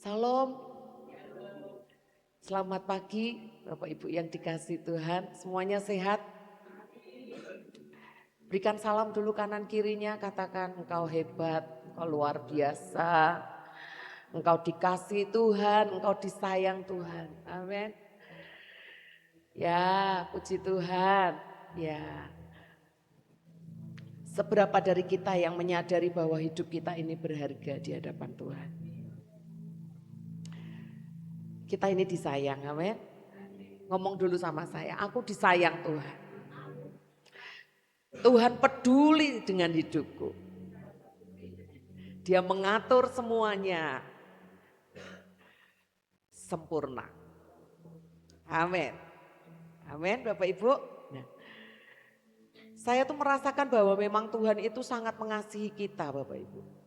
Salam, selamat pagi Bapak Ibu yang dikasih Tuhan, semuanya sehat? Berikan salam dulu kanan kirinya, katakan engkau hebat, engkau luar biasa, engkau dikasih Tuhan, engkau disayang Tuhan, amin. Ya, puji Tuhan, ya. Seberapa dari kita yang menyadari bahwa hidup kita ini berharga di hadapan Tuhan? Kita ini disayang, amin. Ngomong dulu sama saya, aku disayang Tuhan. Tuhan peduli dengan hidupku. Dia mengatur semuanya sempurna. Amin. Amin Bapak Ibu. Nah, saya tuh merasakan bahwa memang Tuhan itu sangat mengasihi kita Bapak Ibu.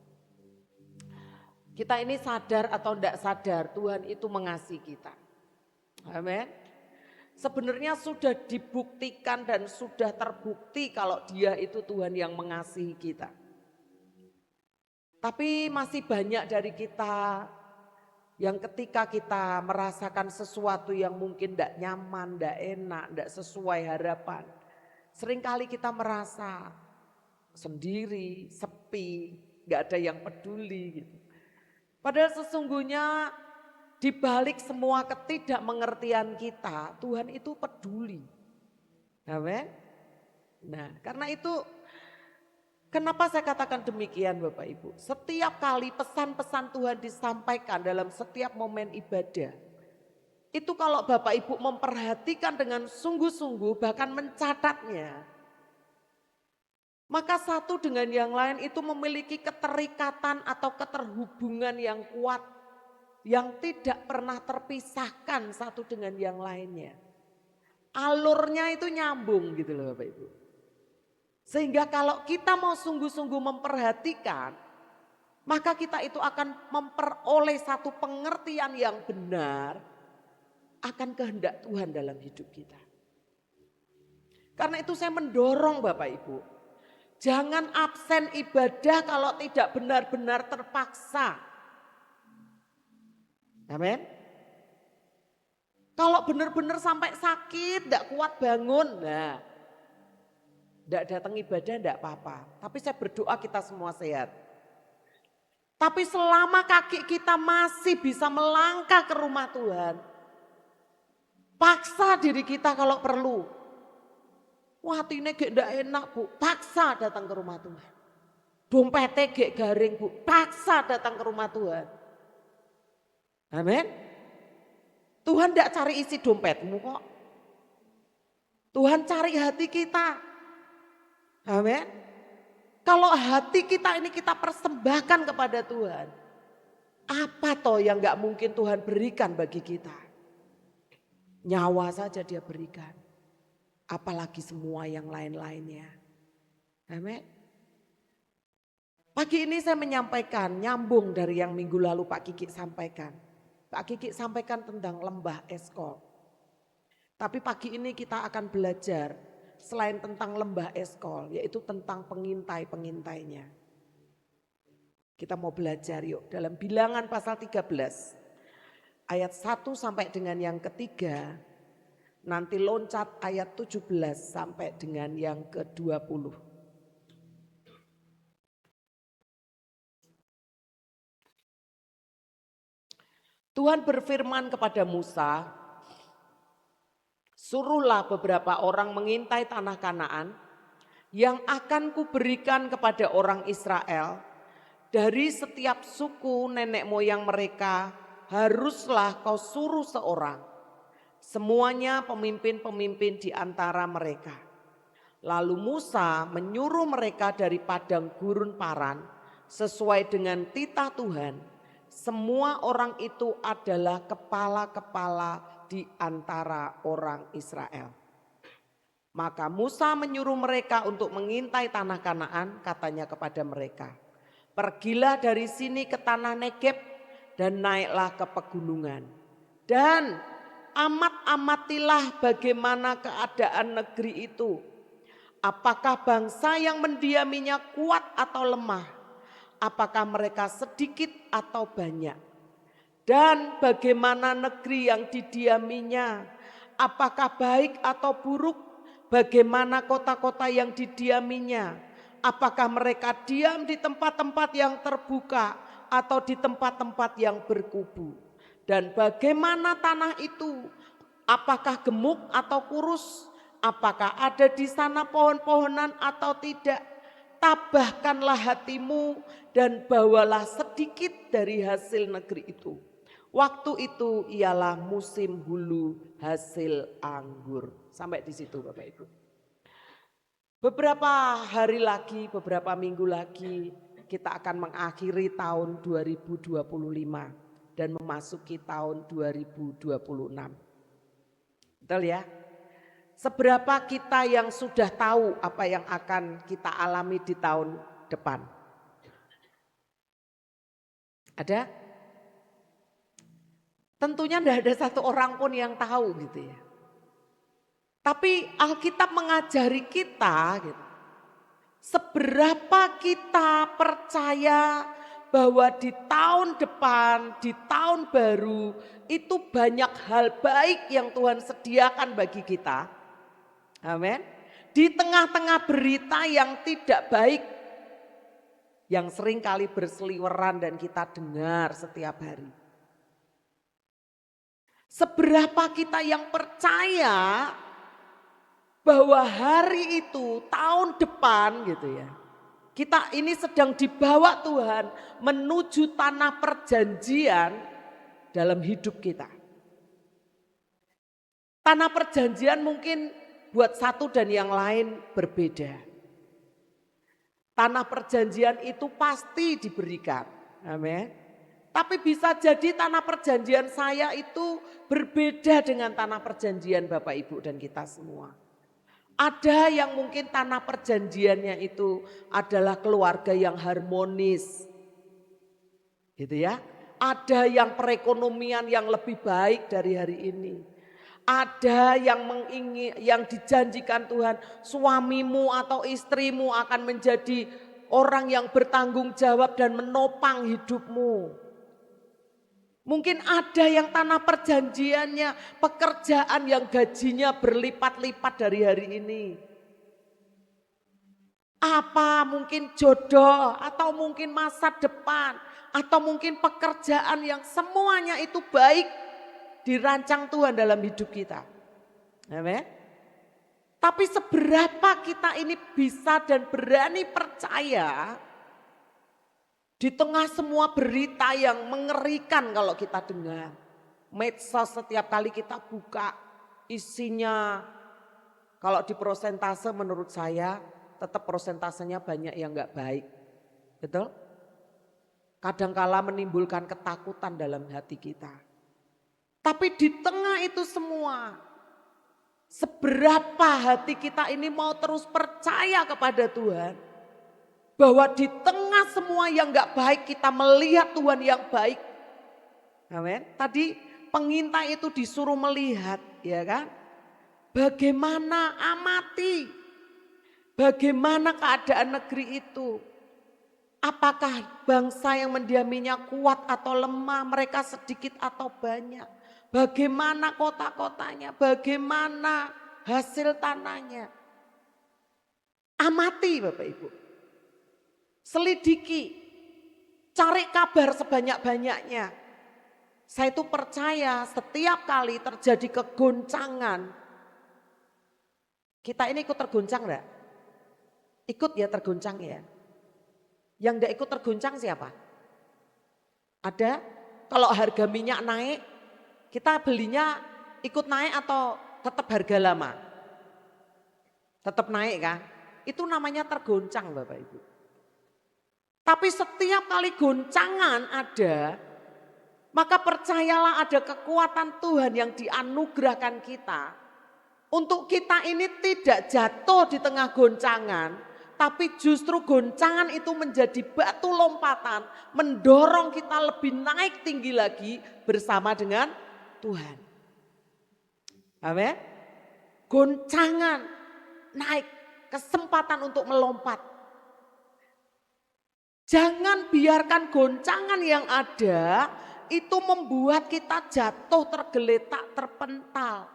Kita ini sadar atau tidak sadar Tuhan itu mengasihi kita. Amin. Sebenarnya sudah dibuktikan dan sudah terbukti kalau dia itu Tuhan yang mengasihi kita. Tapi masih banyak dari kita yang ketika kita merasakan sesuatu yang mungkin tidak nyaman, tidak enak, tidak sesuai harapan. Seringkali kita merasa sendiri, sepi, gak ada yang peduli gitu. Padahal sesungguhnya di balik semua ketidakmengertian kita, Tuhan itu peduli. Amin. Nah, karena itu kenapa saya katakan demikian Bapak Ibu? Setiap kali pesan-pesan Tuhan disampaikan dalam setiap momen ibadah, itu kalau Bapak Ibu memperhatikan dengan sungguh-sungguh bahkan mencatatnya, maka satu dengan yang lain itu memiliki keterikatan atau keterhubungan yang kuat, yang tidak pernah terpisahkan satu dengan yang lainnya. Alurnya itu nyambung gitu loh Bapak Ibu. Sehingga kalau kita mau sungguh-sungguh memperhatikan, maka kita itu akan memperoleh satu pengertian yang benar akan kehendak Tuhan dalam hidup kita. Karena itu saya mendorong Bapak Ibu, jangan absen ibadah kalau tidak benar-benar terpaksa. Amin. Kalau benar-benar sampai sakit, tidak kuat bangun, nah, tidak datang ibadah tidak apa-apa. Tapi saya berdoa kita semua sehat. Tapi selama kaki kita masih bisa melangkah ke rumah Tuhan, paksa diri kita kalau perlu. Wah hatinya gak enak Bu, paksa datang ke rumah Tuhan. Dompetnya gak garing Bu, paksa datang ke rumah Tuhan. Amin. Tuhan tidak cari isi dompetmu kok. Tuhan cari hati kita. Amin. Kalau hati kita ini kita persembahkan kepada Tuhan, apa toh yang gak mungkin Tuhan berikan bagi kita? Nyawa saja dia berikan, apalagi semua yang lain-lainnya. Amin. Pagi ini saya menyampaikan, nyambung dari yang minggu lalu Pak Kiki sampaikan. Pak Kiki sampaikan tentang lembah Eskol. Tapi pagi ini kita akan belajar selain tentang lembah Eskol, yaitu tentang pengintai-pengintainya. Kita mau belajar yuk dalam Bilangan pasal 13 ayat 1 sampai dengan yang ketiga, nanti loncat ayat 17 sampai dengan yang ke-20. Tuhan berfirman kepada Musa, suruhlah beberapa orang mengintai tanah Kanaan yang akan kuberikan kepada orang Israel. Dari setiap suku nenek moyang mereka haruslah kau suruh seorang. Semuanya pemimpin-pemimpin di antara mereka. Lalu Musa menyuruh mereka dari padang gurun Paran sesuai dengan titah Tuhan. Semua orang itu adalah kepala-kepala di antara orang Israel. Maka Musa menyuruh mereka untuk mengintai tanah Kanaan, katanya kepada mereka, pergilah dari sini ke tanah Negeb dan naiklah ke pegunungan. Dan amat-amatilah bagaimana keadaan negeri itu. Apakah bangsa yang mendiaminya kuat atau lemah? Apakah mereka sedikit atau banyak? dan bagaimana negeri yang didiaminya, apakah baik atau buruk, bagaimana kota-kota yang didiaminya, apakah mereka diam di tempat-tempat yang terbuka atau di tempat-tempat yang berkubu, dan bagaimana tanah itu, apakah gemuk atau kurus, apakah ada di sana pohon-pohonan atau tidak. Tabahkanlah hatimu dan bawalah sedikit dari hasil negeri itu. Waktu itu ialah musim hulu hasil anggur. Sampai di situ Bapak Ibu. Beberapa hari lagi, beberapa minggu lagi kita akan mengakhiri tahun 2025 dan memasuki tahun 2026. Betul ya? Seberapa kita yang sudah tahu apa yang akan kita alami di tahun depan? Ada? Tentunya tidak ada satu orang pun yang tahu gitu ya. Tapi Alkitab mengajari kita gitu, seberapa kita percaya bahwa di tahun depan, di tahun baru itu banyak hal baik yang Tuhan sediakan bagi kita. Amin. Di tengah-tengah berita yang tidak baik, yang sering kali berseliweran dan kita dengar setiap hari. Seberapa kita yang percaya bahwa hari itu, tahun depan gitu ya, kita ini sedang dibawa Tuhan menuju tanah perjanjian dalam hidup kita. Tanah perjanjian mungkin buat satu dan yang lain berbeda. Tanah perjanjian itu pasti diberikan. Amin. Tapi bisa jadi tanah perjanjian saya itu berbeda dengan tanah perjanjian Bapak Ibu dan kita semua. Ada yang mungkin tanah perjanjiannya itu adalah keluarga yang harmonis. Gitu ya. Ada yang perekonomian yang lebih baik dari hari ini. Ada yang dijanjikan Tuhan, suamimu atau istrimu akan menjadi orang yang bertanggung jawab dan menopang hidupmu. Mungkin ada yang tanah perjanjiannya pekerjaan yang gajinya berlipat-lipat dari hari ini. Apa mungkin jodoh atau mungkin masa depan atau mungkin pekerjaan yang semuanya itu baik dirancang Tuhan dalam hidup kita. Amin. Tapi seberapa kita ini bisa dan berani percaya di tengah semua berita yang mengerikan kalau kita dengar. Medsos setiap kali kita buka isinya, kalau di prosentase menurut saya tetap prosentasenya banyak yang gak baik. Betul? Kadangkala menimbulkan ketakutan dalam hati kita. Tapi di tengah itu semua, seberapa hati kita ini mau terus percaya kepada Tuhan. Bahwa di tengah semua yang gak baik kita melihat Tuhan yang baik. Amin. Tadi pengintai itu disuruh melihat, ya kan? Bagaimana amati, bagaimana keadaan negeri itu. Apakah bangsa yang mendiaminya kuat atau lemah, mereka sedikit atau banyak. Bagaimana kota-kotanya, bagaimana hasil tanahnya. Amati Bapak Ibu. Selidiki, cari kabar sebanyak-banyaknya. Saya itu percaya setiap kali terjadi kegoncangan. Kita ini ikut tergoncang enggak? Ikut ya tergoncang ya. Yang enggak ikut tergoncang siapa? Ada? Kalau harga minyak naik, kita belinya ikut naik atau tetap harga lama? Tetap naik kan? Itu namanya tergoncang Bapak Ibu. Tapi setiap kali goncangan ada, maka percayalah ada kekuatan Tuhan yang dianugerahkan kita. Untuk kita ini tidak jatuh di tengah goncangan, tapi justru goncangan itu menjadi batu lompatan, mendorong kita lebih naik tinggi lagi bersama dengan Tuhan. Amin. Goncangan naik, kesempatan untuk melompat. Jangan biarkan goncangan yang ada itu membuat kita jatuh, tergeletak, terpental.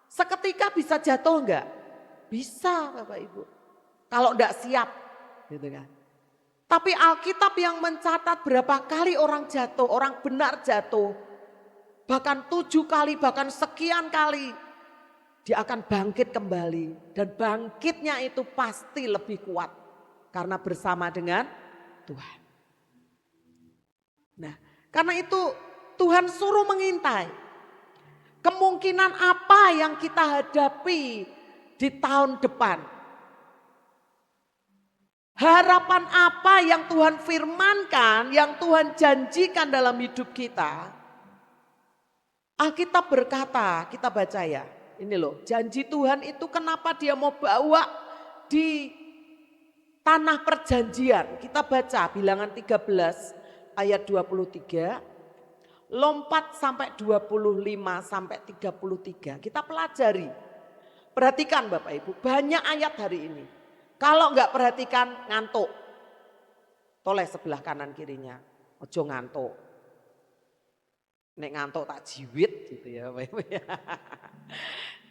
Seketika bisa jatuh enggak? Bisa Bapak Ibu. Kalau enggak siap gitu kan. Tapi Alkitab yang mencatat berapa kali orang jatuh, orang benar jatuh. Bahkan 7 kali, bahkan sekian kali. Dia akan bangkit kembali. Dan bangkitnya itu pasti lebih kuat. Karena bersama dengan Tuhan. Nah, karena itu Tuhan suruh mengintai. Kemungkinan apa yang kita hadapi di tahun depan? Harapan apa yang Tuhan firmankan, yang Tuhan janjikan dalam hidup kita? Alkitab berkata, kita baca ya. Ini loh, janji Tuhan itu kenapa dia mau bawa di tanah perjanjian. Kita baca Bilangan 13 ayat 23. Lompat sampai 25 sampai 33. Kita pelajari. Perhatikan Bapak Ibu, banyak ayat hari ini. Kalau enggak perhatikan ngantuk. Toleh sebelah kanan kirinya. Ojo ngantuk. Nek ngantuk tak jiwit gitu ya Bapak Ibu ya.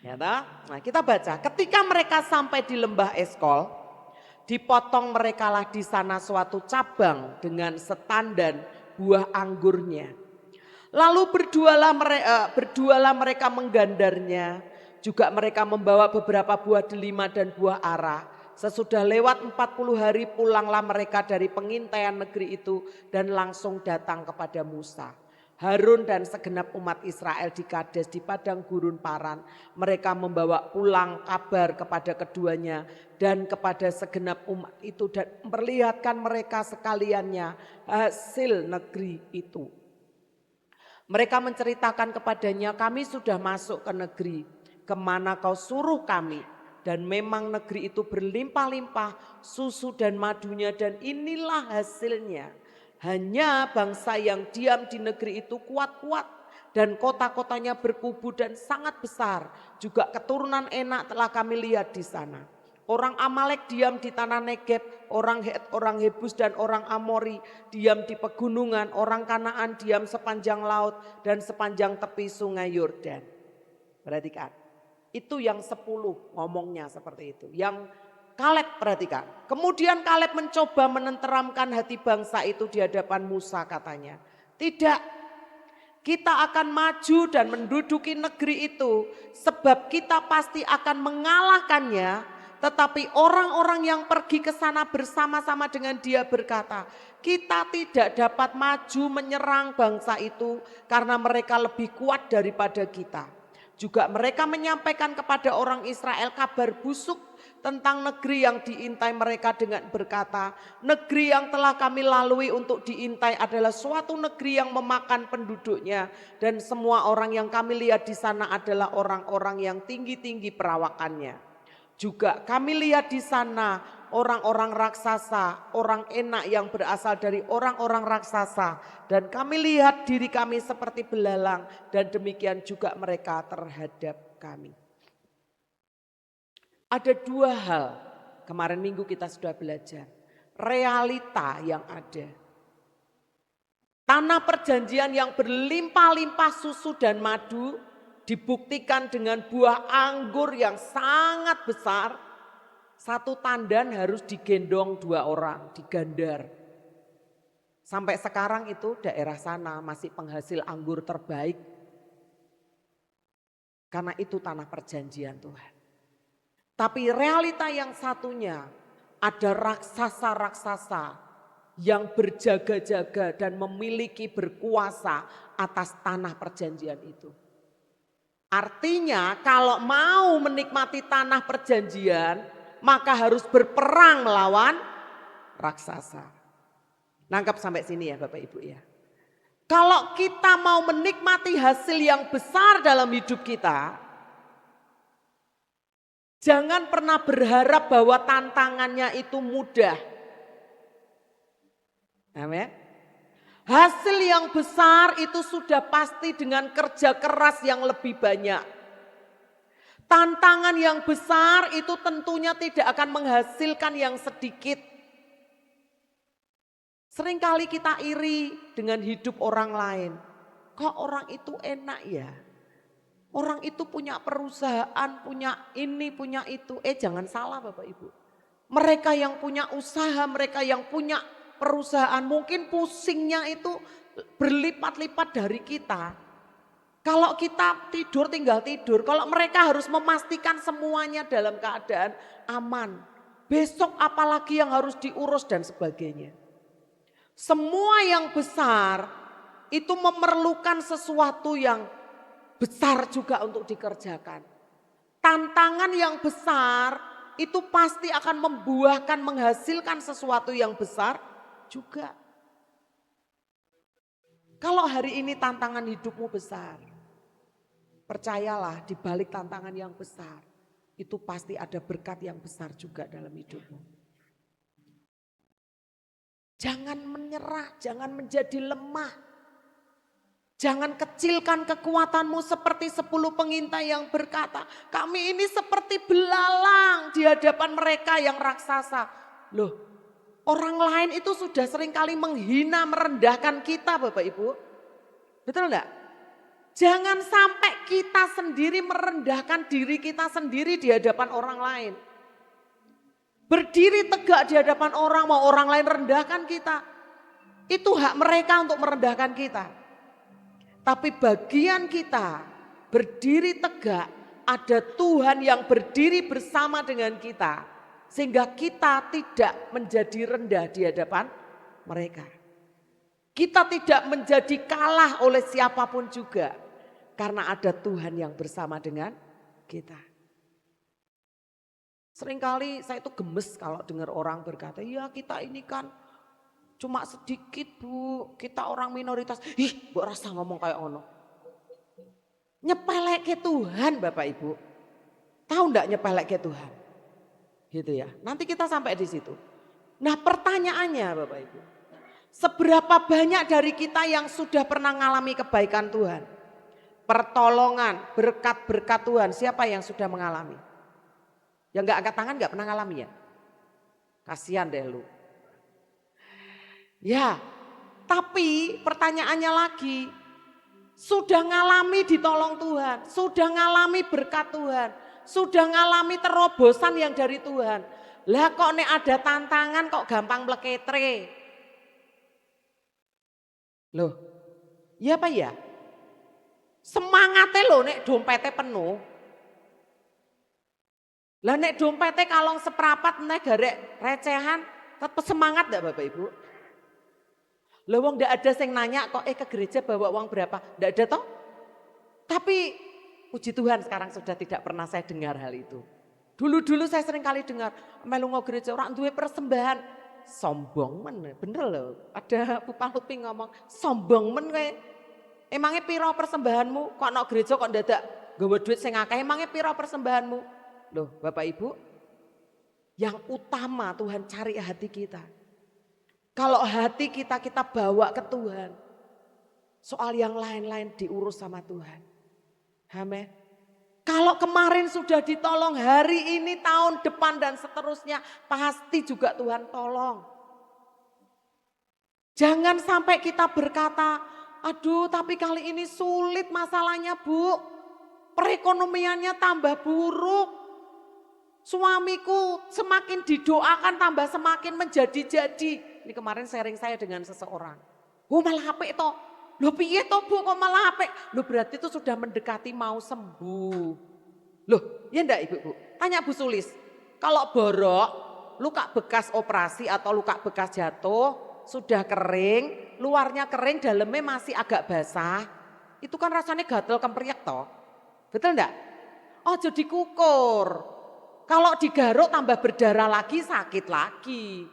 Ya toh? Nah kita baca. Ketika mereka sampai di lembah Eskol. Dipotong merekalah di sana suatu cabang dengan setandan buah anggurnya. Lalu berdualah mereka menggandarnya. Juga mereka membawa beberapa buah delima dan buah ara. Sesudah lewat 40 hari pulanglah mereka dari pengintaian negeri itu dan langsung datang kepada Musa. Harun dan segenap umat Israel di Kades di padang gurun Paran. Mereka membawa pulang kabar kepada keduanya dan kepada segenap umat itu dan memperlihatkan mereka sekaliannya hasil negeri itu. Mereka menceritakan kepadanya, kami sudah masuk ke negeri kemana kau suruh kami. Dan memang negeri itu berlimpah-limpah susu dan madunya dan inilah hasilnya. Hanya bangsa yang diam di negeri itu kuat-kuat dan kota-kotanya berkubu dan sangat besar. Juga keturunan Enak telah kami lihat di sana. Orang Amalek diam di tanah Negeb, orang Het, orang Hebus dan orang Amori diam di pegunungan, orang Kanaan diam sepanjang laut dan sepanjang tepi sungai Yordan. Perhatikan. Itu yang 10 ngomongnya seperti itu. Yang Kaleb perhatikan. Kemudian Kaleb mencoba menenteramkan hati bangsa itu di hadapan Musa katanya. Tidak, kita akan maju dan menduduki negeri itu. Sebab kita pasti akan mengalahkannya. Tetapi orang-orang yang pergi ke sana bersama-sama dengan dia berkata, kita tidak dapat maju menyerang bangsa itu karena mereka lebih kuat daripada kita. Juga mereka menyampaikan kepada orang Israel kabar busuk tentang negeri yang diintai mereka dengan berkata, negeri yang telah kami lalui untuk diintai adalah suatu negeri yang memakan penduduknya dan semua orang yang kami lihat di sana adalah orang-orang yang tinggi-tinggi perawakannya. Juga kami lihat di sana orang-orang raksasa, orang Enak yang berasal dari orang-orang raksasa. Dan kami lihat diri kami seperti belalang dan demikian juga mereka terhadap kami. Ada 2 hal, kemarin minggu kita sudah belajar. Realita yang ada. Tanah perjanjian yang berlimpah-limpah susu dan madu dibuktikan dengan buah anggur yang sangat besar. 1 tandan harus digendong 2 orang, digandar. Sampai sekarang itu daerah sana masih penghasil anggur terbaik. Karena itu tanah perjanjian Tuhan. Tapi realita yang satunya ada raksasa-raksasa yang berjaga-jaga dan memiliki berkuasa atas tanah perjanjian itu. Artinya kalau mau menikmati tanah perjanjian maka harus berperang melawan raksasa. Nangkap sampai sini ya Bapak Ibu ya. Kalau kita mau menikmati hasil yang besar dalam hidup kita, jangan pernah berharap bahwa tantangannya itu mudah. Amin. Hasil yang besar itu sudah pasti dengan kerja keras yang lebih banyak. Tantangan yang besar itu tentunya tidak akan menghasilkan yang sedikit. Seringkali kita iri dengan hidup orang lain. kok orang itu enak ya? Orang itu punya perusahaan, punya ini, punya itu. Jangan salah Bapak Ibu. Mereka yang punya usaha, mereka yang punya perusahaan mungkin pusingnya itu berlipat-lipat dari kita. Kalau kita tidur tinggal tidur, kalau mereka harus memastikan semuanya dalam keadaan aman. Besok apalagi yang harus diurus dan sebagainya. Semua yang besar itu memerlukan sesuatu yang besar juga untuk dikerjakan. Tantangan yang besar itu pasti akan membuahkan, menghasilkan sesuatu yang besar juga. Kalau hari ini tantangan hidupmu besar, percayalah di balik tantangan yang besar, itu pasti ada berkat yang besar juga dalam hidupmu. Jangan menyerah, jangan menjadi lemah. Jangan kecilkan kekuatanmu seperti 10 pengintai yang berkata, kami ini seperti belalang di hadapan mereka yang raksasa. Loh, orang lain itu sudah seringkali menghina, merendahkan kita Bapak Ibu. Betul enggak? Jangan sampai kita sendiri merendahkan diri kita sendiri di hadapan orang lain. Berdiri tegak di hadapan orang, mau orang lain rendahkan kita. Itu hak mereka untuk merendahkan kita. Tapi bagian kita berdiri tegak, ada Tuhan yang berdiri bersama dengan kita. Sehingga kita tidak menjadi rendah di hadapan mereka. Kita tidak menjadi kalah oleh siapapun juga. Karena ada Tuhan yang bersama dengan kita. Seringkali saya itu gemes kalau dengar orang berkata, ya kita ini kan cuma sedikit Bu, kita orang minoritas. Ih, mbok rasa ngomong kayak ono. Nyepelek ke Tuhan Bapak Ibu. Tahu enggak nyepelek ke Tuhan? Gitu ya. Nanti kita sampai di situ. Nah, pertanyaannya Bapak Ibu. Seberapa banyak dari kita yang sudah pernah mengalami kebaikan Tuhan? Pertolongan, berkat-berkat Tuhan, siapa yang sudah mengalami? Yang enggak angkat tangan enggak pernah ngalami ya? Kasihan deh lu. Ya, tapi pertanyaannya lagi, sudah ngalami ditolong Tuhan, sudah ngalami berkat Tuhan, sudah ngalami terobosan yang dari Tuhan. Lah kok nek ada tantangan kok gampang meleketre. Loh, iya apa ya? Semangatnya loh nek dompetnya penuh. Lah nek dompetnya kalong seperapat nek garek recehan, tetap semangat enggak Bapak Ibu? Lah wong ndak ada yang nanya kok ke gereja bawa uang berapa? Ndak ada toh? Tapi puji Tuhan sekarang sudah tidak pernah saya dengar hal itu. Dulu-dulu saya sering kali dengar melu ngo gereja orang duwe persembahan. Sombong men, bener loh. Ada Pupa Lupi ngomong, sombong men kowe. Emangnya piro persembahanmu? Kok nok gereja kok ndadak nggawa duit sing akeh? Emangnya piro persembahanmu? Loh, Bapak Ibu, yang utama Tuhan cari hati kita. Kalau hati kita bawa ke Tuhan, soal yang lain-lain diurus sama Tuhan. Amin. Kalau kemarin sudah ditolong, hari ini, tahun depan dan seterusnya pasti juga Tuhan tolong. Jangan sampai kita berkata, aduh tapi kali ini sulit masalahnya Bu. Perekonomiannya tambah buruk. Suamiku semakin didoakan tambah semakin menjadi-jadi. Ini kemarin sharing saya dengan seseorang. Oh malah HP toh. Loh piye toh Bu kok malah HP? Loh berarti itu sudah mendekati mau sembuh. Loh ya enggak Ibu Bu? Tanya Bu Sulis. Kalau borok, luka bekas operasi atau luka bekas jatuh, sudah kering, luarnya kering, dalamnya masih agak basah. Itu kan rasanya gatel kempriak toh. Betul enggak? Oh jadi kukur. Kalau digaruk tambah berdarah lagi, sakit lagi.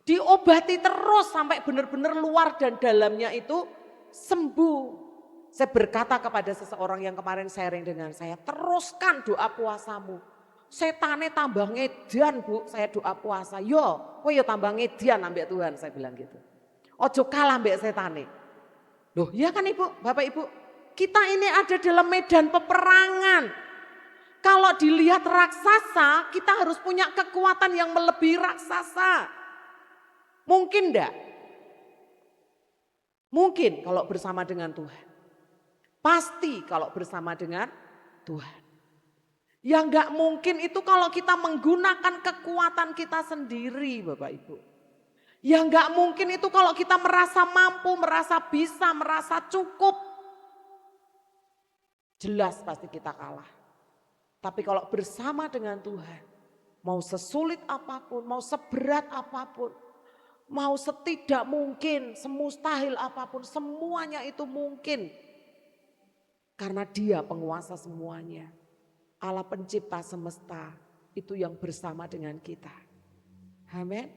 Diobati terus sampai benar-benar luar dan dalamnya itu sembuh. Saya berkata kepada seseorang yang kemarin sharing dengan saya, teruskan doa puasamu. Setane tambah ngedian Bu, saya doa puasa. Yo, kowe yo tambah ngedian ambek Tuhan, saya bilang gitu. Ojo kalah ambek setane. Loh, iya kan Ibu, Bapak Ibu? Kita ini ada dalam medan peperangan. Kalau dilihat raksasa, kita harus punya kekuatan yang melebihi raksasa. Mungkin enggak? Mungkin kalau bersama dengan Tuhan. Pasti kalau bersama dengan Tuhan. Yang gak mungkin itu kalau kita menggunakan kekuatan kita sendiri Bapak Ibu. Yang gak mungkin itu kalau kita merasa mampu, merasa bisa, merasa cukup. Jelas pasti kita kalah. Tapi kalau bersama dengan Tuhan, mau sesulit apapun, mau seberat apapun, mau setidak mungkin, semustahil apapun, semuanya itu mungkin. Karena Dia penguasa semuanya. Allah pencipta semesta itu yang bersama dengan kita. Amin.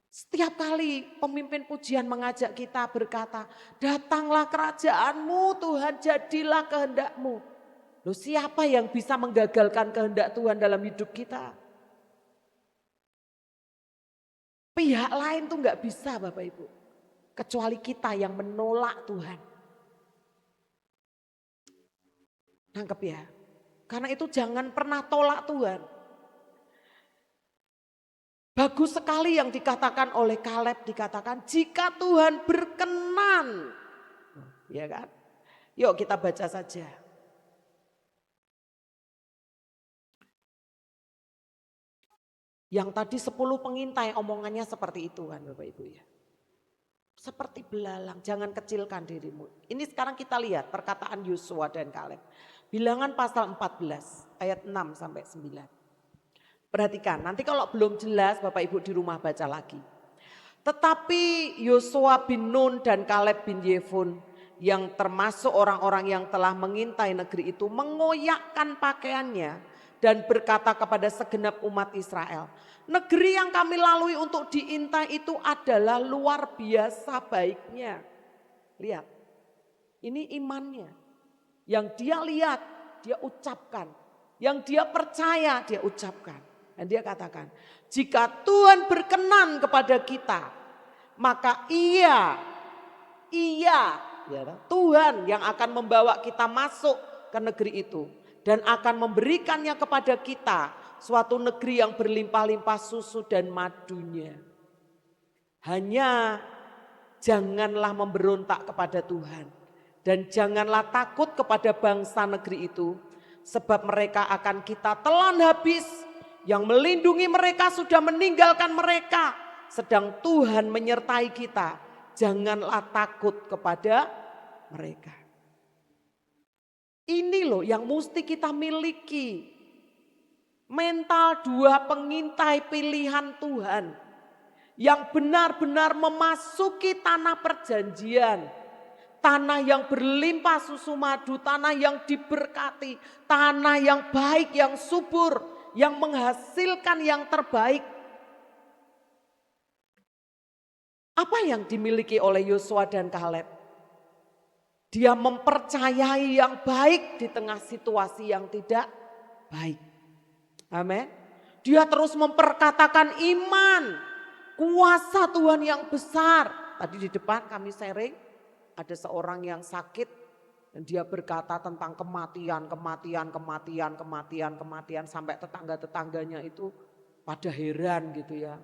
Setiap kali pemimpin pujian mengajak kita berkata, datanglah kerajaanmu Tuhan, jadilah kehendak-Mu. Loh, siapa yang bisa menggagalkan kehendak Tuhan dalam hidup kita? Pihak lain tuh gak bisa Bapak Ibu. Kecuali kita yang menolak Tuhan. Nangkep ya? Karena itu jangan pernah tolak Tuhan. Bagus sekali yang dikatakan oleh Kaleb, dikatakan jika Tuhan berkenan. Ya kan? Yuk kita baca saja. Yang tadi 10 pengintai omongannya seperti itu kan Bapak Ibu ya. Seperti belalang, jangan kecilkan dirimu. Ini sekarang kita lihat perkataan Yosua dan Kaleb. Bilangan pasal 14 ayat 6 sampai 9. Perhatikan, nanti kalau belum jelas Bapak Ibu di rumah baca lagi. Tetapi Yosua bin Nun dan Kaleb bin Yefun yang termasuk orang-orang yang telah mengintai negeri itu mengoyakkan pakaiannya dan berkata kepada segenap umat Israel, negeri yang kami lalui untuk diintai itu adalah luar biasa baiknya. Lihat, ini imannya. Yang dia lihat, dia ucapkan. Yang dia percaya, dia ucapkan. Dan dia katakan, jika Tuhan berkenan kepada kita, maka iya, ya, Tuhan yang akan membawa kita masuk ke negeri itu. Dan akan memberikannya kepada kita suatu negeri yang berlimpah-limpah susu dan madunya. Hanya janganlah memberontak kepada Tuhan. Dan janganlah takut kepada bangsa negeri itu, sebab mereka akan kita telan habis. Yang melindungi mereka sudah meninggalkan mereka, sedang Tuhan menyertai kita. Janganlah takut kepada mereka. Ini loh yang mesti kita miliki. Mental 2 pengintai pilihan Tuhan. Yang benar-benar memasuki tanah perjanjian. Tanah yang berlimpah susu madu, tanah yang diberkati, tanah yang baik, yang subur, yang menghasilkan yang terbaik. Apa yang dimiliki oleh Yosua dan Kaleb? Dia mempercayai yang baik di tengah situasi yang tidak baik. Amin. Dia terus memperkatakan iman, kuasa Tuhan yang besar. Tadi di depan kami sharing. Ada seorang yang sakit dan dia berkata tentang kematian sampai tetangga-tetangganya itu pada heran gitu ya.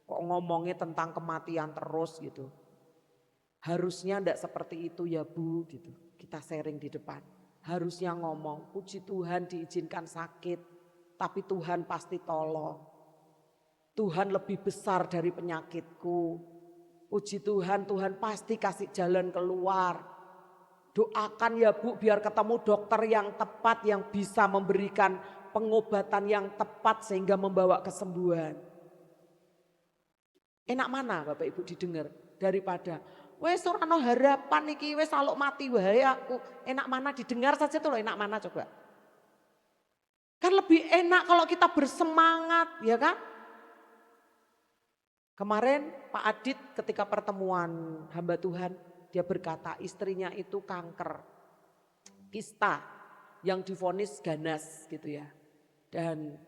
Kok ngomongnya tentang kematian terus gitu. Harusnya enggak seperti itu ya Bu gitu. Kita sharing di depan. Harusnya ngomong, puji Tuhan diizinkan sakit, tapi Tuhan pasti tolong. Tuhan lebih besar dari penyakitku. Puji Tuhan, Tuhan pasti kasih jalan keluar. Doakan ya Bu biar ketemu dokter yang tepat yang bisa memberikan pengobatan yang tepat sehingga membawa kesembuhan. Enak mana Bapak Ibu didengar daripada wes ora ono harapan iki wes saluk mati wae aku. Enak mana didengar saja tuh loh, enak mana coba. Kan lebih enak kalau kita bersemangat ya kan. Kemarin Pak Adit ketika pertemuan hamba Tuhan, dia berkata istrinya itu kanker, kista yang divonis ganas gitu ya. Dan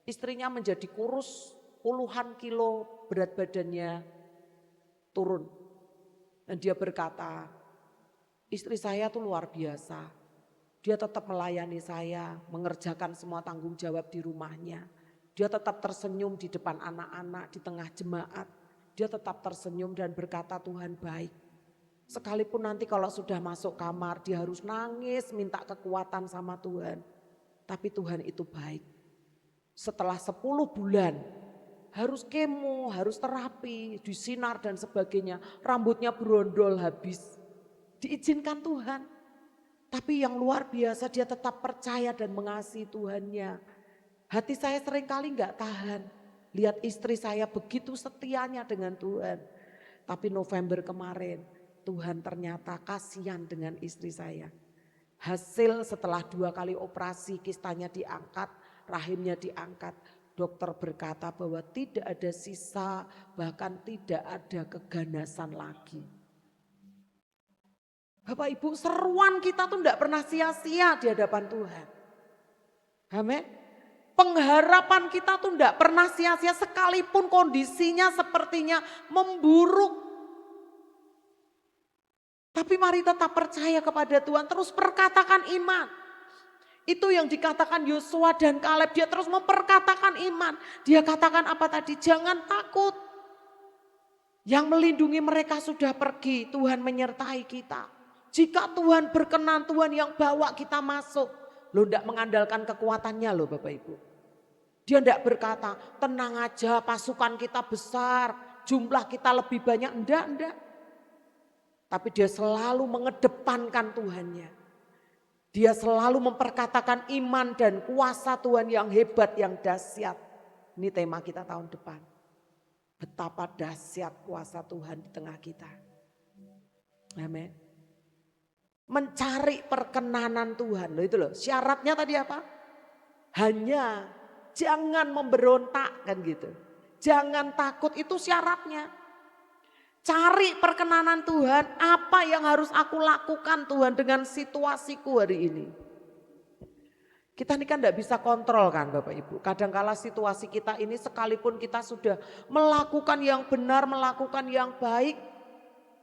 istrinya menjadi kurus, puluhan kilo berat badannya turun. Dan dia berkata, istri saya tuh luar biasa, dia tetap melayani saya, mengerjakan semua tanggung jawab di rumahnya. Dia tetap tersenyum di depan anak-anak, di tengah jemaat. Dia tetap tersenyum dan berkata Tuhan baik. Sekalipun nanti kalau sudah masuk kamar dia harus nangis minta kekuatan sama Tuhan. Tapi Tuhan itu baik. Setelah 10 bulan harus kemo, harus terapi, disinar dan sebagainya. Rambutnya berondol habis. Diizinkan Tuhan. Tapi yang luar biasa dia tetap percaya dan mengasihi Tuhannya. Hati saya seringkali gak tahan. Lihat istri saya begitu setianya dengan Tuhan. Tapi November kemarin Tuhan ternyata kasihan dengan istri saya. Hasil setelah 2 kali operasi kistanya diangkat, rahimnya diangkat. Dokter berkata bahwa tidak ada sisa, bahkan tidak ada keganasan lagi. Bapak Ibu, seruan kita tuh tidak pernah sia-sia di hadapan Tuhan. Amin. Pengharapan kita tuh tidak pernah sia-sia sekalipun kondisinya sepertinya memburuk. Tapi mari tetap percaya kepada Tuhan, terus perkatakan iman. Itu yang dikatakan Yosua dan Kaleb, dia terus memperkatakan iman. Dia katakan apa tadi? Jangan takut. Yang melindungi mereka sudah pergi, Tuhan menyertai kita. Jika Tuhan berkenan, Tuhan yang bawa kita masuk. Loh enggak mengandalkan kekuatannya loh Bapak Ibu. Dia enggak berkata, tenang aja pasukan kita besar, jumlah kita lebih banyak. Enggak. Tapi dia selalu mengedepankan Tuhannya. Dia selalu memperkatakan iman dan kuasa Tuhan yang hebat, yang dahsyat. Ini tema kita tahun depan. Betapa dahsyat kuasa Tuhan di tengah kita. Amin. Mencari perkenanan Tuhan. Loh itu loh, syaratnya tadi apa? Hanya jangan memberontak kan gitu. Jangan takut, itu syaratnya. Cari perkenanan Tuhan, apa yang harus aku lakukan Tuhan dengan situasiku hari ini. Kita ini kan tidak bisa kontrol kan Bapak Ibu. Kadangkala situasi kita ini sekalipun kita sudah melakukan yang benar, melakukan yang baik.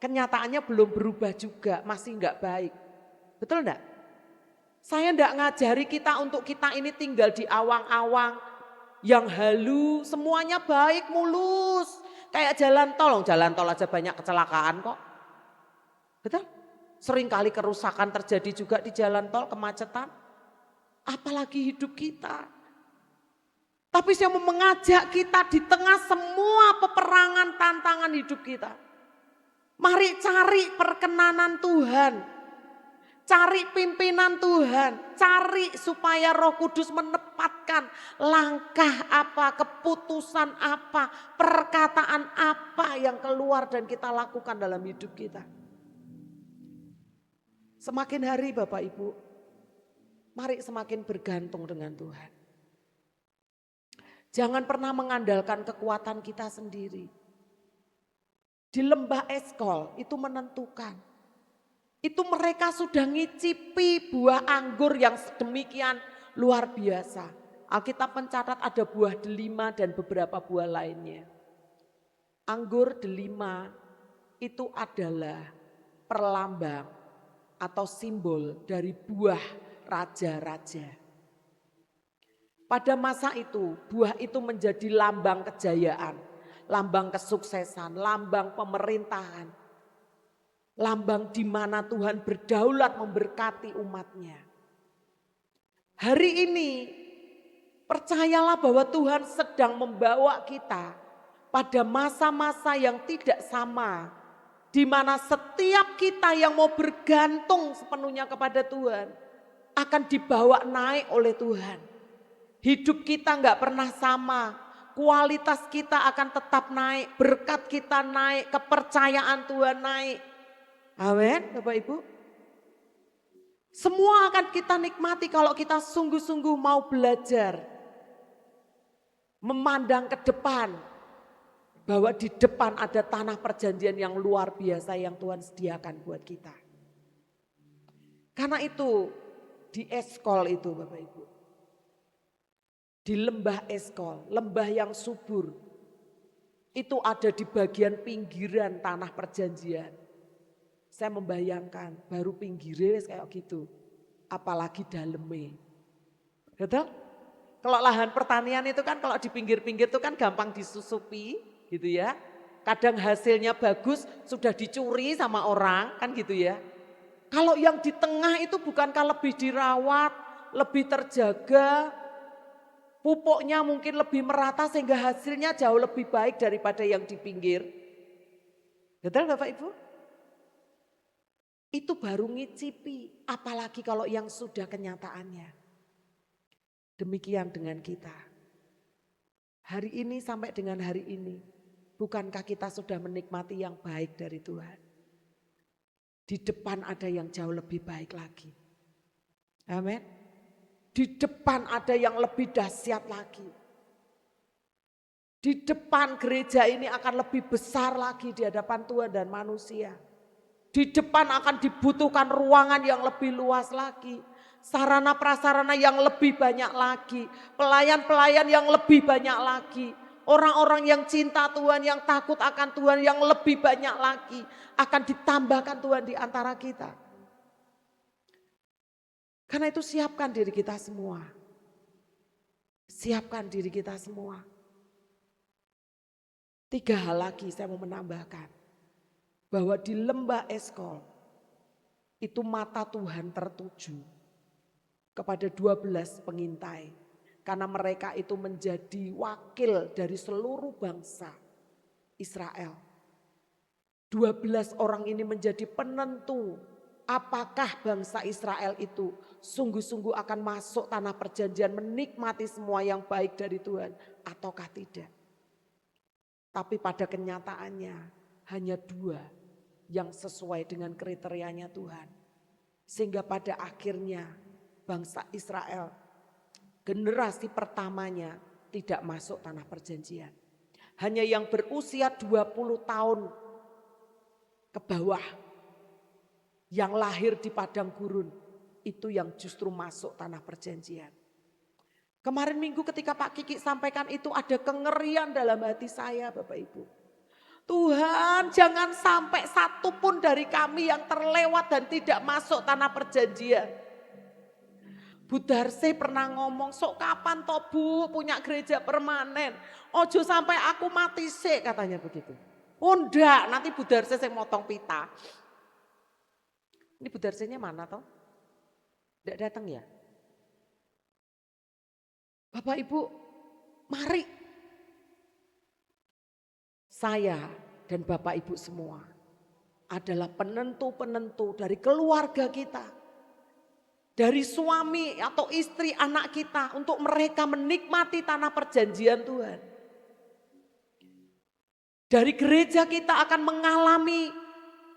Kenyataannya belum berubah juga, masih enggak baik. Betul enggak? Saya enggak ngajari kita untuk kita ini tinggal di awang-awang yang halu, semuanya baik, mulus. Kayak jalan tol aja banyak kecelakaan kok. Betul? Seringkali kerusakan terjadi juga di jalan tol, kemacetan. Apalagi hidup kita. Tapi saya mau mengajak kita di tengah semua peperangan tantangan hidup kita. Mari cari perkenanan Tuhan. Cari pimpinan Tuhan, cari supaya Roh Kudus menempatkan langkah apa, keputusan apa, perkataan apa yang keluar dan kita lakukan dalam hidup kita. Semakin hari Bapak Ibu, mari semakin bergantung dengan Tuhan. Jangan pernah mengandalkan kekuatan kita sendiri. Di lembah Eskol itu menentukan. Itu mereka sudah ngicipi buah anggur yang sedemikian luar biasa. Alkitab mencatat ada buah delima dan beberapa buah lainnya. Anggur delima itu adalah perlambang atau simbol dari buah raja-raja. Pada masa itu buah itu menjadi lambang kejayaan, lambang kesuksesan, lambang pemerintahan. Lambang di mana Tuhan berdaulat memberkati umatnya. Hari ini percayalah bahwa Tuhan sedang membawa kita pada masa-masa yang tidak sama. Di mana setiap kita yang mau bergantung sepenuhnya kepada Tuhan akan dibawa naik oleh Tuhan. Hidup kita enggak pernah sama. Kualitas kita akan tetap naik, berkat kita naik, kepercayaan Tuhan naik. Amin, Bapak Ibu. Semua akan kita nikmati kalau kita sungguh-sungguh mau belajar. Memandang ke depan. Bahwa di depan ada tanah perjanjian yang luar biasa yang Tuhan sediakan buat kita. Karena itu di Eskol itu Bapak Ibu. Di lembah Eskol, lembah yang subur. Itu ada di bagian pinggiran tanah perjanjian. Saya membayangkan baru pinggirnya kayak gitu. Apalagi dalamnya. Betul? Kalau lahan pertanian itu kan kalau di pinggir-pinggir itu kan gampang disusupi gitu ya. Kadang hasilnya bagus sudah dicuri sama orang, kan gitu ya. Kalau yang di tengah itu bukankah lebih dirawat, lebih terjaga, pupuknya mungkin lebih merata sehingga hasilnya jauh lebih baik daripada yang di pinggir. Betul Bapak Ibu? Itu baru ngicipi, apalagi kalau yang sudah kenyataannya. Demikian dengan kita. Hari ini sampai dengan hari ini, bukankah kita sudah menikmati yang baik dari Tuhan? Di depan ada yang jauh lebih baik lagi. Amin. Di depan ada yang lebih dahsyat lagi. Di depan gereja ini akan lebih besar lagi di hadapan Tuhan dan manusia. Di depan akan dibutuhkan ruangan yang lebih luas lagi. Sarana prasarana yang lebih banyak lagi. Pelayan-pelayan yang lebih banyak lagi. Orang-orang yang cinta Tuhan, yang takut akan Tuhan yang lebih banyak lagi. Akan ditambahkan Tuhan di antara kita. Karena itu siapkan diri kita semua. Siapkan diri kita semua. 3 hal lagi saya mau menambahkan. Bahwa di lembah Eskol itu mata Tuhan tertuju kepada 12 pengintai. Karena mereka itu menjadi wakil dari seluruh bangsa Israel. 12 orang ini menjadi penentu apakah bangsa Israel itu sungguh-sungguh akan masuk tanah perjanjian, menikmati semua yang baik dari Tuhan ataukah tidak. Tapi pada kenyataannya hanya 2 yang sesuai dengan kriterianya Tuhan. Sehingga pada akhirnya bangsa Israel generasi pertamanya tidak masuk tanah perjanjian. Hanya yang berusia 20 tahun ke bawah yang lahir di padang gurun itu yang justru masuk tanah perjanjian. Kemarin minggu ketika Pak Kiki sampaikan itu ada kengerian dalam hati saya Bapak Ibu. Tuhan jangan sampai satupun dari kami yang terlewat dan tidak masuk tanah perjanjian. Bu Darse pernah ngomong, sok kapan toh Bu punya gereja permanen. Ojo sampai aku mati sih katanya begitu. Oh enggak, nanti Bu Darse yang motong pita. Ini Bu Darsenya mana toh? Enggak datang ya? Bapak Ibu, mari. Saya dan Bapak Ibu semua adalah penentu-penentu dari keluarga kita. Dari suami atau istri anak kita untuk mereka menikmati tanah perjanjian Tuhan. Dari gereja kita akan mengalami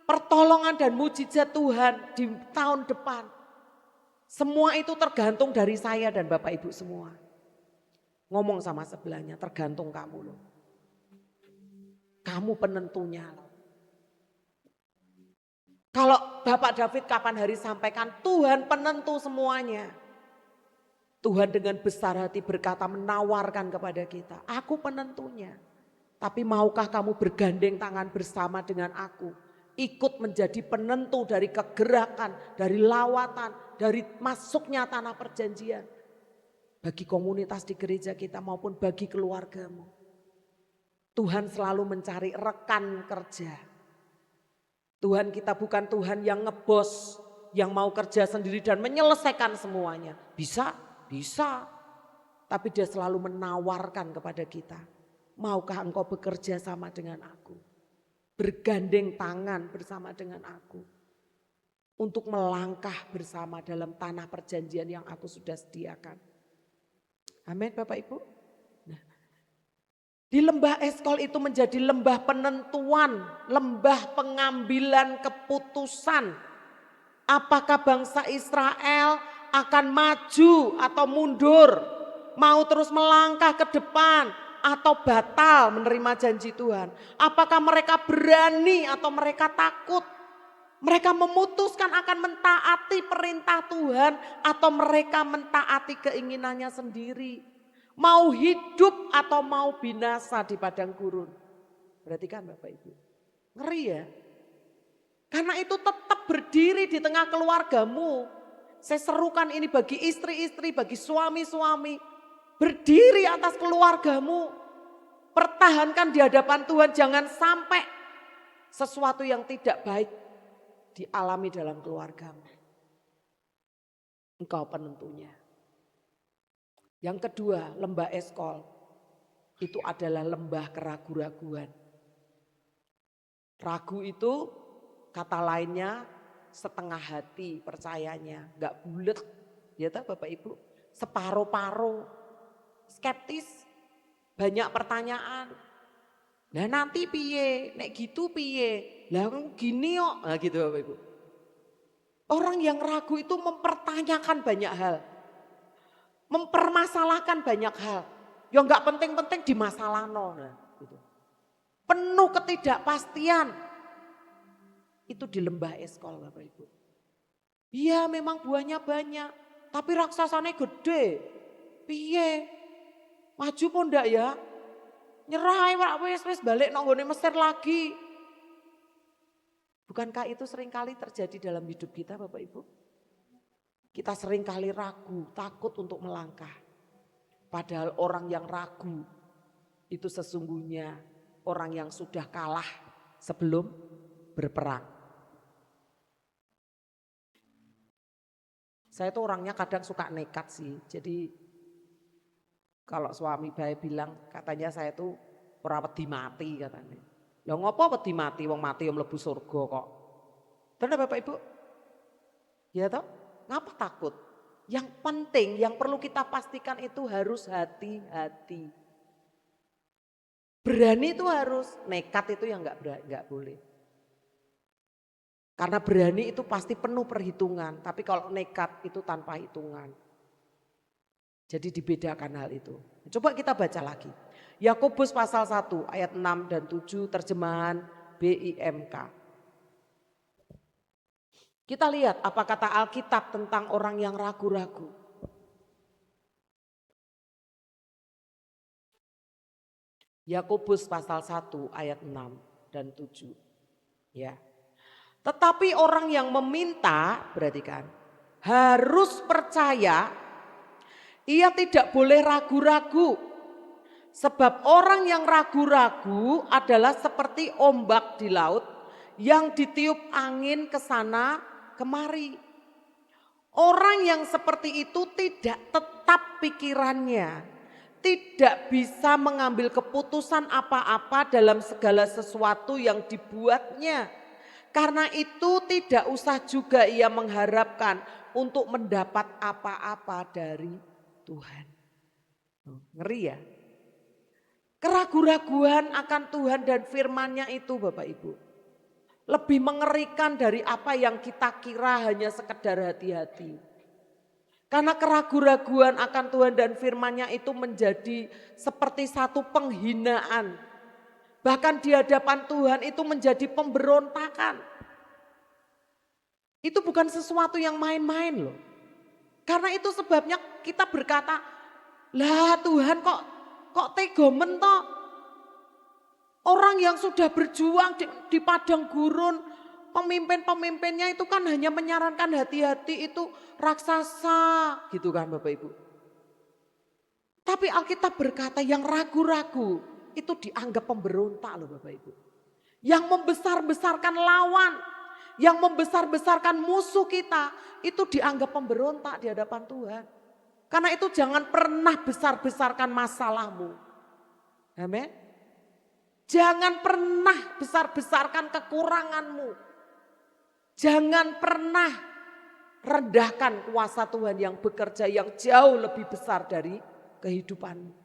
pertolongan dan mujizat Tuhan di tahun depan. Semua itu tergantung dari saya dan Bapak Ibu semua. Ngomong sama sebelahnya, tergantung kamu loh. Kamu penentunya loh. Kalau Bapak David kapan hari sampaikan, Tuhan penentu semuanya. Tuhan dengan besar hati berkata menawarkan kepada kita, aku penentunya. Tapi maukah kamu bergandeng tangan bersama dengan aku? Ikut menjadi penentu dari kegerakan, dari lawatan, dari masuknya tanah perjanjian. Bagi komunitas di gereja kita maupun bagi keluargamu. Tuhan selalu mencari rekan kerja. Tuhan kita bukan Tuhan yang ngebos, yang mau kerja sendiri dan menyelesaikan semuanya. Bisa, bisa. Tapi dia selalu menawarkan kepada kita. Maukah engkau bekerja sama dengan aku? Bergandeng tangan bersama dengan aku. Untuk melangkah bersama dalam tanah perjanjian yang aku sudah sediakan. Amin Bapak Ibu. Nah, di lembah Eskol itu menjadi lembah penentuan, lembah pengambilan keputusan. Apakah bangsa Israel akan maju atau mundur, mau terus melangkah ke depan atau batal menerima janji Tuhan. Apakah mereka berani atau mereka takut? Mereka memutuskan akan mentaati perintah Tuhan atau mereka mentaati keinginannya sendiri. Mau hidup atau mau binasa di padang gurun. Berarti kan Bapak Ibu. Ngeri ya. Karena itu tetap berdiri di tengah keluargamu. Saya serukan ini bagi istri-istri, bagi suami-suami. Berdiri atas keluargamu. Pertahankan di hadapan Tuhan, jangan sampai sesuatu yang tidak baik dialami dalam keluargamu. Engkau penentunya. Yang kedua, lembah Eskol itu adalah lembah keraguan-raguan. Ragu itu kata lainnya setengah hati percayanya, enggak bulet. Ya tahu Bapak Ibu, separuh-paruh, skeptis, banyak pertanyaan. Lah nanti piye, nek gitu piye, lah gini kok, nah gitu Bapak Ibu. Orang yang ragu itu mempertanyakan banyak hal, mempermasalahkan banyak hal, yang enggak penting-penting dimasalahno, nah, gitu. Penuh ketidakpastian, itu di lembah Eskol Bapak Ibu. Iya memang buahnya banyak, tapi raksasanya gede, piye, maju pun ndak ya? Nyerah wis balik nang nggone Mesir lagi. Bukankah itu seringkali terjadi dalam hidup kita Bapak Ibu? Kita seringkali ragu, takut untuk melangkah. Padahal orang yang ragu itu sesungguhnya orang yang sudah kalah sebelum berperang. Saya tuh orangnya kadang suka nekat sih. Jadi kalau suami bae bilang katanya saya tuh ora wedi mati katanya. Lah ngopo wedi mati, wong mati yang mlebu surga kok. Benar Bapak Ibu? Ya toh? Ngapa takut? Yang penting, yang perlu kita pastikan itu harus hati-hati. Berani itu harus, nekat itu yang enggak boleh. Karena berani itu pasti penuh perhitungan, tapi kalau nekat itu tanpa hitungan. Jadi dibedakan hal itu. Coba kita baca lagi. Yakobus pasal 1 ayat 6 dan 7 terjemahan BIMK. Kita lihat apa kata Alkitab tentang orang yang ragu-ragu. Yakobus pasal 1 ayat 6 dan 7. Ya. Tetapi orang yang meminta, berarti kan, harus percaya, ia tidak boleh ragu-ragu. Sebab orang yang ragu-ragu adalah seperti ombak di laut yang ditiup angin ke sana kemari. Orang yang seperti itu tidak tetap pikirannya, tidak bisa mengambil keputusan apa-apa dalam segala sesuatu yang dibuatnya. Karena itu tidak usah juga ia mengharapkan untuk mendapat apa-apa dari Tuhan. Ngeri ya. Keraguan-raguan akan Tuhan dan firman-Nya itu Bapak Ibu. Lebih mengerikan dari apa yang kita kira hanya sekedar hati-hati. Karena keraguan-raguan akan Tuhan dan firman-Nya itu menjadi seperti satu penghinaan. Bahkan di hadapan Tuhan itu menjadi pemberontakan. Itu bukan sesuatu yang main-main loh. Karena itu sebabnya kita berkata, lah Tuhan kok tega mentok. Orang yang sudah berjuang di padang gurun, pemimpin-pemimpinnya itu kan hanya menyarankan hati-hati itu raksasa gitu kan Bapak Ibu. Tapi Alkitab berkata yang ragu-ragu itu dianggap pemberontak loh Bapak Ibu. Yang membesar-besarkan lawan, yang membesar-besarkan musuh kita itu dianggap pemberontak di hadapan Tuhan. Karena itu jangan pernah besar-besarkan masalahmu. Amin. Jangan pernah besar-besarkan kekuranganmu. Jangan pernah rendahkan kuasa Tuhan yang bekerja yang jauh lebih besar dari kehidupanmu.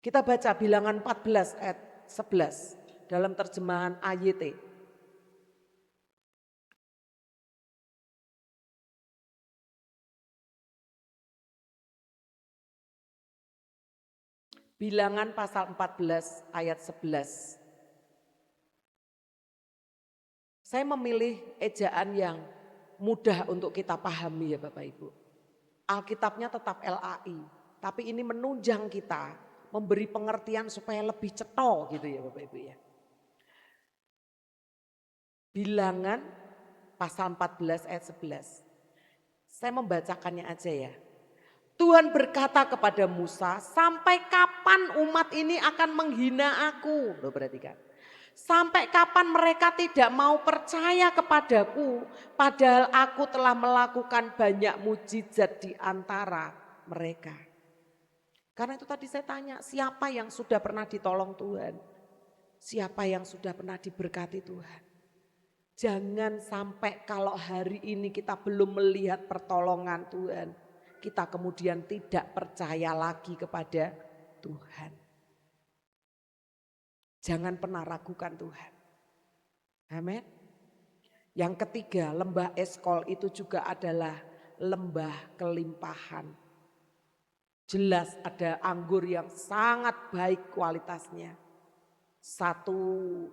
Kita baca Bilangan 14 ayat 11 dalam terjemahan AYT. Bilangan pasal 14 ayat 11. Saya memilih ejaan yang mudah untuk kita pahami ya Bapak Ibu. Alkitabnya tetap LAI, tapi ini menunjang kita, memberi pengertian supaya lebih cetol gitu ya Bapak Ibu ya. Bilangan pasal 14 ayat 11. Saya membacakannya aja ya. Tuhan berkata kepada Musa, sampai kapan umat ini akan menghina aku? Loh, perhatikan. Sampai kapan mereka tidak mau percaya kepadaku, padahal aku telah melakukan banyak mujizat di antara mereka. Karena itu tadi saya tanya, siapa yang sudah pernah ditolong Tuhan? Siapa yang sudah pernah diberkati Tuhan? Jangan sampai kalau hari ini kita belum melihat pertolongan Tuhan, kita kemudian tidak percaya lagi kepada Tuhan. Jangan pernah ragukan Tuhan. Amin. Yang ketiga, lembah Eskol itu juga adalah lembah kelimpahan. Jelas ada anggur yang sangat baik kualitasnya. Satu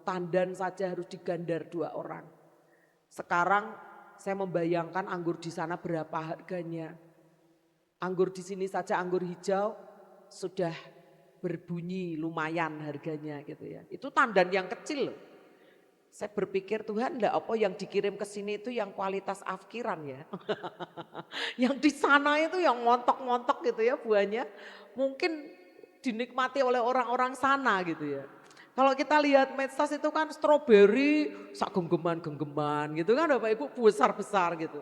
tandan saja harus digandar 2 orang. Sekarang saya membayangkan anggur di sana berapa harganya. Anggur di sini saja anggur hijau sudah berbunyi lumayan harganya gitu ya. Itu tandan yang kecil loh. Saya berpikir Tuhan enggak apa yang dikirim ke sini itu yang kualitas afkiran ya. Yang di sana itu yang montok-montok gitu ya buahnya. Mungkin dinikmati oleh orang-orang sana gitu ya. Kalau kita lihat medsos itu kan stroberi sak genggeman gitu kan Bapak Ibu besar-besar gitu.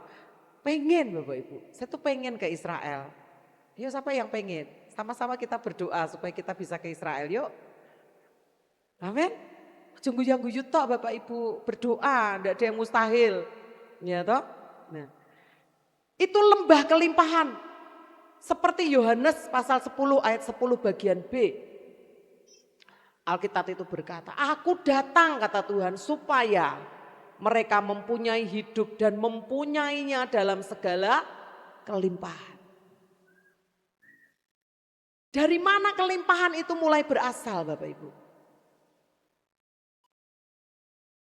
Pengen Bapak Ibu, saya tuh pengen ke Israel. Yuk siapa yang pengen? Sama-sama kita berdoa supaya kita bisa ke Israel yuk. Amin. Guyu-guyu tok Bapak Ibu berdoa, enggak ada yang mustahil. Ya toh? Nah, itu lembah kelimpahan. Seperti Yohanes pasal 10 ayat 10 bagian B. Alkitab itu berkata, aku datang kata Tuhan supaya mereka mempunyai hidup dan mempunyainya dalam segala kelimpahan. Dari mana kelimpahan itu mulai berasal Bapak Ibu?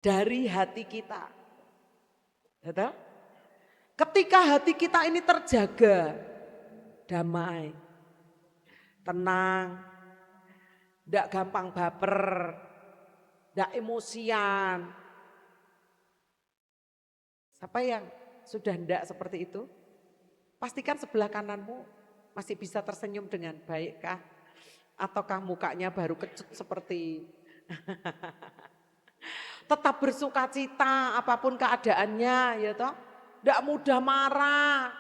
Dari hati kita. Betul? Ketika hati kita ini terjaga, damai, tenang, tidak gampang baper, tidak emosian. Siapa yang sudah tidak seperti itu? Pastikan sebelah kananmu masih bisa tersenyum dengan baik kah? Ataukah mukanya baru kecut seperti tetap bersuka cita apapun keadaannya ya toh. Tidak mudah marah.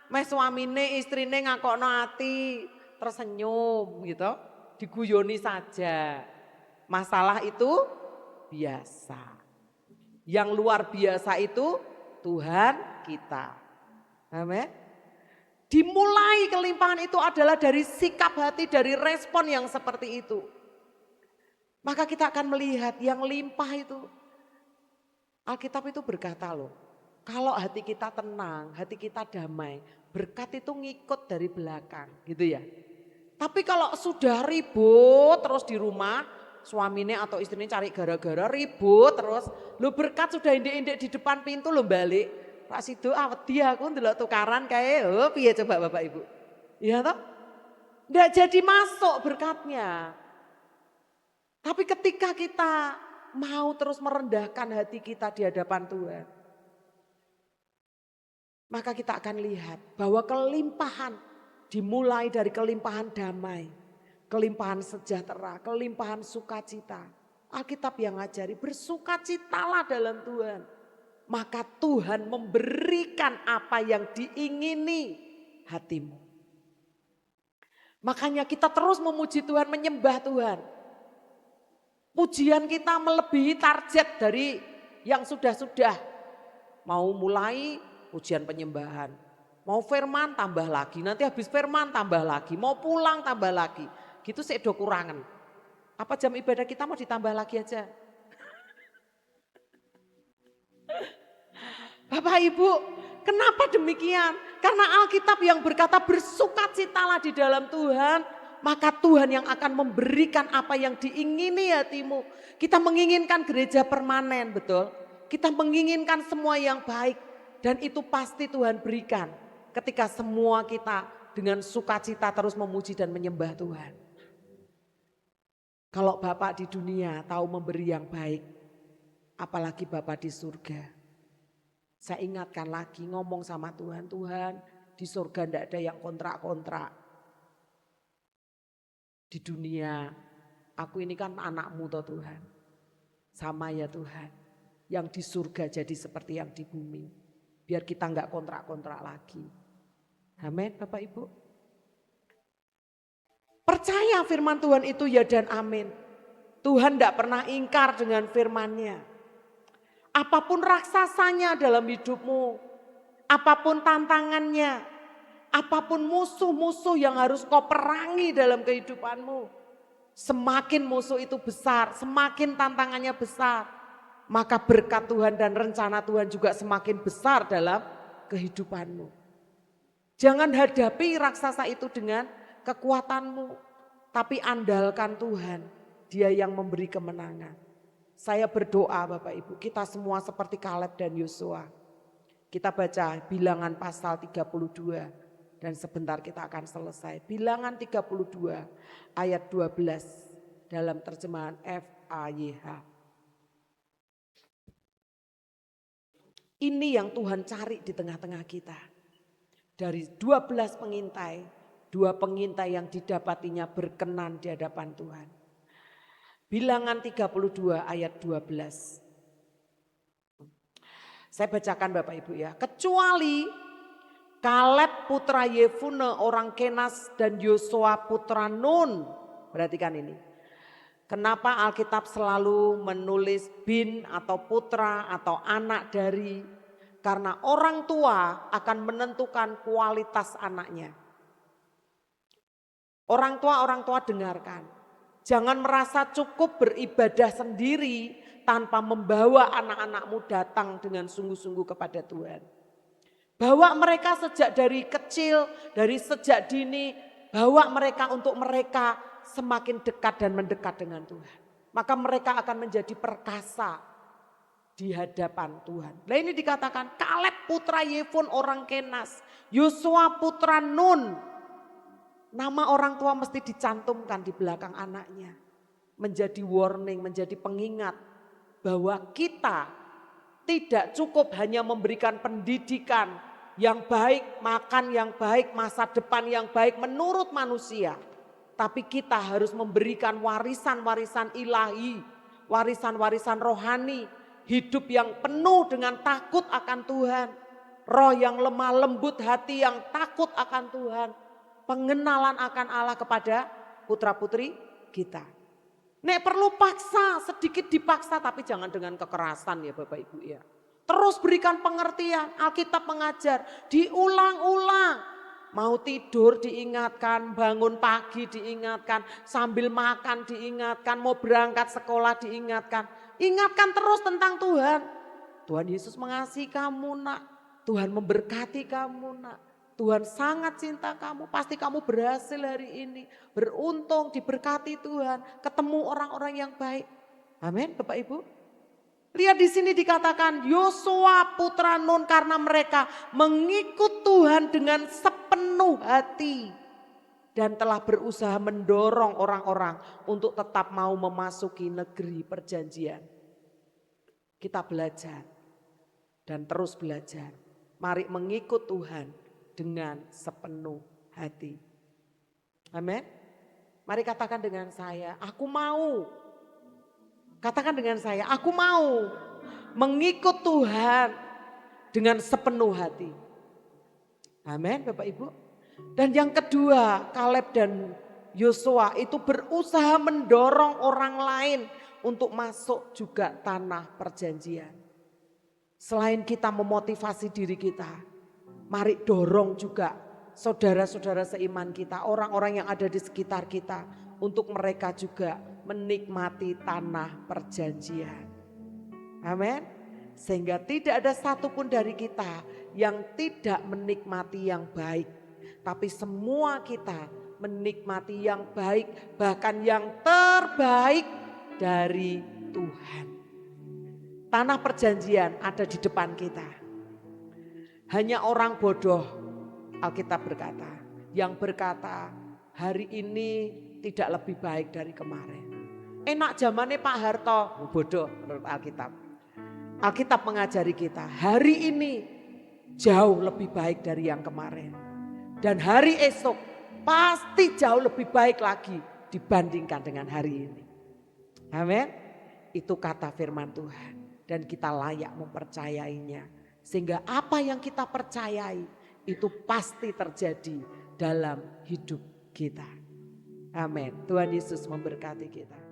Meh suamine istrine ngakokno ati tersenyum gitu. Diguyoni saja. Masalah itu biasa. Yang luar biasa itu Tuhan kita. Amin. Dimulai kelimpahan itu adalah dari sikap hati, dari respon yang seperti itu. Maka kita akan melihat yang limpah itu. Alkitab itu berkata loh, kalau hati kita tenang, hati kita damai, berkat itu ngikut dari belakang gitu ya. Tapi kalau sudah ribut terus di rumah, suaminya atau istrinya cari gara-gara ribut terus, lo berkat sudah indek-indek di depan pintu lo balik. Pak Sido wedi aku ndelok tukaran kayak, oh piye coba Bapak Ibu. Iya toh? Nggak jadi masuk berkatnya. Tapi ketika kita mau terus merendahkan hati kita di hadapan Tuhan, maka kita akan lihat bahwa kelimpahan dimulai dari kelimpahan damai, kelimpahan sejahtera, kelimpahan sukacita. Alkitab yang ngajari bersukacitalah dalam Tuhan. Maka Tuhan memberikan apa yang diingini hatimu. Makanya kita terus memuji Tuhan, menyembah Tuhan. Pujian kita melebihi target dari yang sudah-sudah. Mau mulai pujian penyembahan. Mau firman tambah lagi, nanti habis firman tambah lagi. Mau pulang tambah lagi. Gitu sih do kurangan. Apa jam ibadah kita mau ditambah lagi aja? Bapak Ibu, kenapa demikian? Karena Alkitab yang berkata bersukacitalah di dalam Tuhan, maka Tuhan yang akan memberikan apa yang diingini hatimu. Kita menginginkan gereja permanen, betul? Kita menginginkan semua yang baik dan itu pasti Tuhan berikan ketika semua kita dengan sukacita terus memuji dan menyembah Tuhan. Kalau Bapak di dunia tahu memberi yang baik, apalagi Bapak di surga. Saya ingatkan lagi, ngomong sama Tuhan, Tuhan di surga tidak ada yang kontrak-kontrak. Di dunia, aku ini kan anakmu toh Tuhan. Sama ya Tuhan, yang di surga jadi seperti yang di bumi. Biar kita enggak kontrak-kontrak lagi. Amin Bapak Ibu. Percaya firman Tuhan itu ya dan amin. Tuhan tidak pernah ingkar dengan firman-Nya. Apapun raksasanya dalam hidupmu, apapun tantangannya, apapun musuh-musuh yang harus kau perangi dalam kehidupanmu, semakin musuh itu besar, semakin tantangannya besar, maka berkat Tuhan dan rencana Tuhan juga semakin besar dalam kehidupanmu. Jangan hadapi raksasa itu dengan kekuatanmu, tapi andalkan Tuhan, Dia yang memberi kemenangan. Saya berdoa Bapak Ibu, kita semua seperti Kaleb dan Yosua. Kita baca Bilangan pasal 32 dan sebentar kita akan selesai. Bilangan 32 ayat 12 dalam terjemahan FAYH. Ini yang Tuhan cari di tengah-tengah kita. Dari 12 pengintai, 2 pengintai yang didapatinya berkenan di hadapan Tuhan. Bilangan 32 ayat 12. Saya bacakan Bapak Ibu ya. Kecuali Kaleb putra Yefune orang Kenas dan Yosua putra Nun. Perhatikan ini. Kenapa Alkitab selalu menulis bin atau putra atau anak dari? Karena orang tua akan menentukan kualitas anaknya. Orang tua dengarkan. Jangan merasa cukup beribadah sendiri tanpa membawa anak-anakmu datang dengan sungguh-sungguh kepada Tuhan. Bawa mereka sejak dari kecil, dari sejak dini, bawa mereka untuk mereka semakin dekat dan mendekat dengan Tuhan. Maka mereka akan menjadi perkasa di hadapan Tuhan. Nah ini dikatakan Kaleb putra Yefune orang Kenas, Yosua putra Nun. Nama orang tua mesti dicantumkan di belakang anaknya. Menjadi warning, menjadi pengingat bahwa kita tidak cukup hanya memberikan pendidikan yang baik, makan yang baik, masa depan yang baik menurut manusia. Tapi kita harus memberikan warisan-warisan ilahi, warisan-warisan rohani, hidup yang penuh dengan takut akan Tuhan. Roh yang lemah lembut, hati yang takut akan Tuhan. Pengenalan akan Allah kepada putra-putri kita. Nek perlu paksa, sedikit dipaksa tapi jangan dengan kekerasan ya Bapak Ibu ya. Terus berikan pengertian, Alkitab mengajar, diulang-ulang. Mau tidur diingatkan, bangun pagi diingatkan, sambil makan diingatkan, mau berangkat sekolah diingatkan. Ingatkan terus tentang Tuhan. Tuhan Yesus mengasihi kamu nak, Tuhan memberkati kamu nak. Tuhan sangat cinta kamu, pasti kamu berhasil hari ini. Beruntung, diberkati Tuhan, ketemu orang-orang yang baik. Amin Bapak Ibu. Lihat di sini dikatakan Yosua putra Nun karena mereka mengikut Tuhan dengan sepenuh hati. Dan telah berusaha mendorong orang-orang untuk tetap mau memasuki negeri perjanjian. Kita belajar dan terus belajar. Mari mengikut Tuhan dengan sepenuh hati. Amin. Mari katakan dengan saya, aku mau. Katakan dengan saya, aku mau mengikut Tuhan dengan sepenuh hati. Amin Bapak Ibu. Dan yang kedua, Kaleb dan Yosua itu berusaha mendorong orang lain untuk masuk juga tanah perjanjian. Selain kita memotivasi diri kita, mari dorong juga saudara-saudara seiman kita, orang-orang yang ada di sekitar kita untuk mereka juga menikmati tanah perjanjian. Amin. Sehingga tidak ada satupun dari kita yang tidak menikmati yang baik. Tapi semua kita menikmati yang baik, bahkan yang terbaik dari Tuhan. Tanah perjanjian ada di depan kita. Hanya orang bodoh, Alkitab berkata, yang berkata hari ini tidak lebih baik dari kemarin. Enak zamannya Pak Harto, bodoh menurut Alkitab. Alkitab mengajari kita hari ini jauh lebih baik dari yang kemarin. Dan hari esok pasti jauh lebih baik lagi dibandingkan dengan hari ini. Amin. Itu kata firman Tuhan. Dan kita layak mempercayainya. Sehingga apa yang kita percayai itu pasti terjadi dalam hidup kita. Amin. Tuhan Yesus memberkati kita.